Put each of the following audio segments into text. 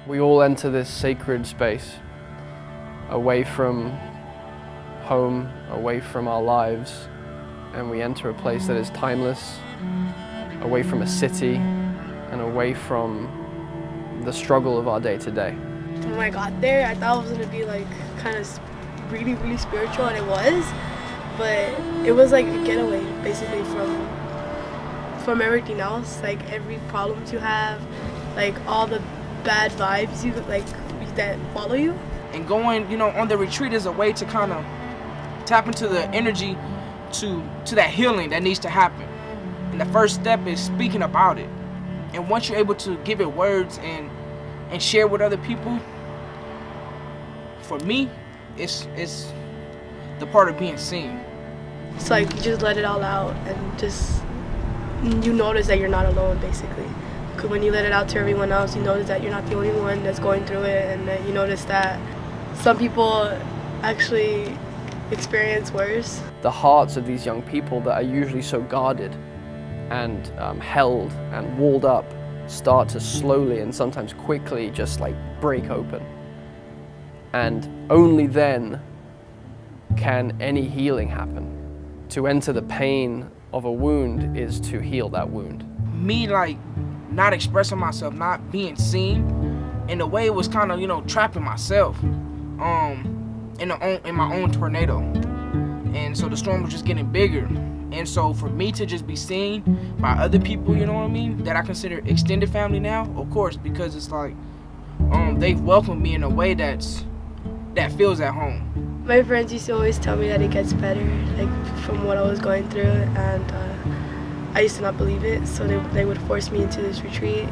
We all enter this sacred space, away from home, away from our lives, and we enter a place that is timeless, away from a city, and away from the struggle of our day-to-day. When I got there, I thought it was gonna be like kind of really, really spiritual, and it was, but it was like a getaway basically from everything else, like every problems you have, like all the bad vibes you like that follow you. And going, on the retreat is a way to kind of tap into the energy to that healing that needs to happen. And the first step is speaking about it. And once you're able to give it words and share with other people, for me, it's the part of being seen. It's like you just let it all out and just you notice that you're not alone basically. Because when you let it out to everyone else, you notice that you're not the only one that's going through it, and that you notice that some people actually experience worse. The hearts of these young people that are usually so guarded and held and walled up start to slowly and sometimes quickly just like break open. And only then can any healing happen. To enter the pain of a wound is to heal that wound. Me like not expressing myself, not being seen, in a way it was kind of, trapping myself in my own tornado. And so the storm was just getting bigger. And so for me to just be seen by other people, you know what I mean, that I consider extended family now, of course, because it's like they've welcomed me in a way that feels at home. My friends used to always tell me that it gets better, like from what I was going through, and I used to not believe it, so they would force me into this retreat.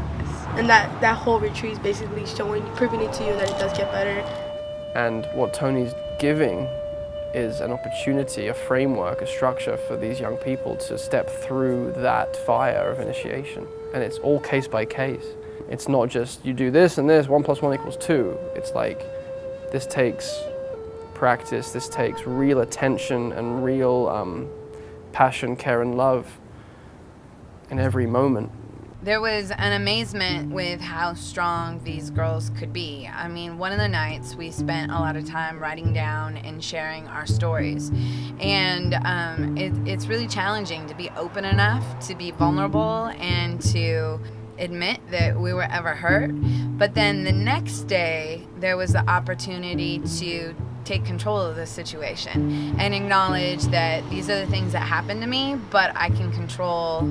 And that whole retreat is basically proving it to you that it does get better. And what Tony's giving is an opportunity, a framework, a structure for these young people to step through that fire of initiation. And it's all case by case. It's not just you do this and this, 1 + 1 = 2. It's like this takes practice, this takes real attention and real passion, care, and love in every moment. There was an amazement with how strong these girls could be. I mean, one of the nights we spent a lot of time writing down and sharing our stories. And it's really challenging to be open enough to be vulnerable and to admit that we were ever hurt. But then the next day, there was the opportunity to take control of the situation and acknowledge that these are the things that happened to me, but I can control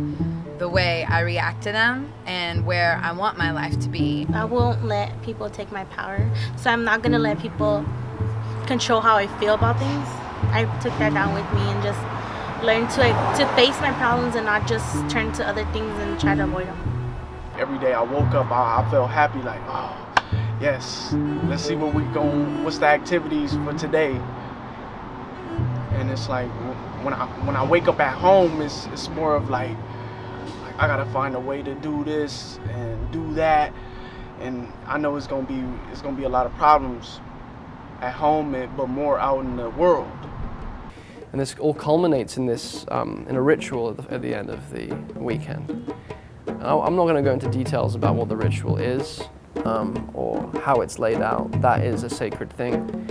the way I react to them and where I want my life to be. I won't let people take my power, so I'm not gonna let people control how I feel about things. I took that down with me and just learned to face my problems and not just turn to other things and try to avoid them. Every day I woke up, I felt happy, like, oh, yes, let's see what's the activities for today. And it's like, when I wake up at home, it's more of like, I gotta find a way to do this and do that, and I know it's gonna be a lot of problems at home, but more out in the world. And this all culminates in this in a ritual at the end of the weekend. I'm not going to go into details about what the ritual is or how it's laid out. That is a sacred thing,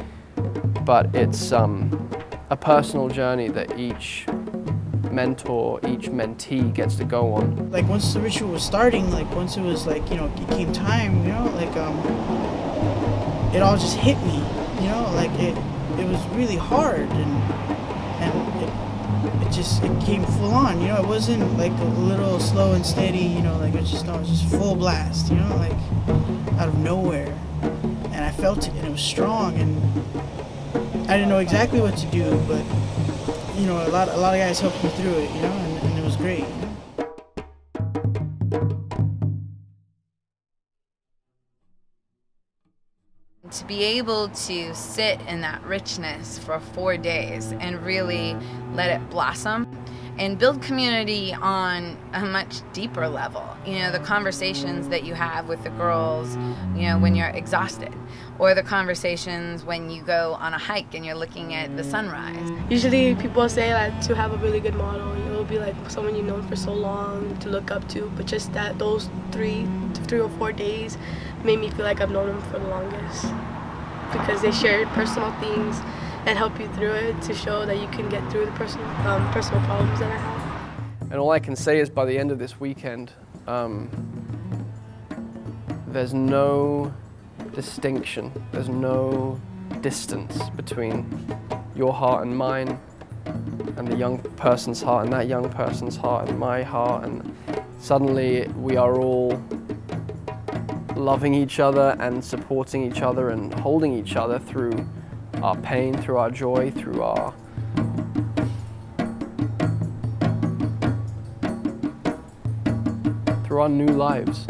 but it's a personal journey that each mentor, each mentee gets to go on. Like once the ritual was starting, like once it was like, it came time, like it all just hit me, like it was really hard and it came full on, it wasn't like a little slow and steady, like it was just full blast, like out of nowhere. And I felt it and it was strong and I didn't know exactly what to do, but a lot of guys helped me through it, and it was great. To be able to sit in that richness for 4 days and really let it blossom and build community on a much deeper level. You know, the conversations that you have with the girls, you know, when you're exhausted, or the conversations when you go on a hike and you're looking at the sunrise. Usually people say that to have a really good model, it will be like someone you've known for so long to look up to, but just that those three or 4 days made me feel like I've known them for the longest, because they share personal things and help you through it to show that you can get through the personal problems that I have. And all I can say is by the end of this weekend, there's no distinction, there's no distance between your heart and mine, and the young person's heart and that young person's heart and my heart, and suddenly we are all loving each other and supporting each other and holding each other through our pain, through our joy, through our new lives.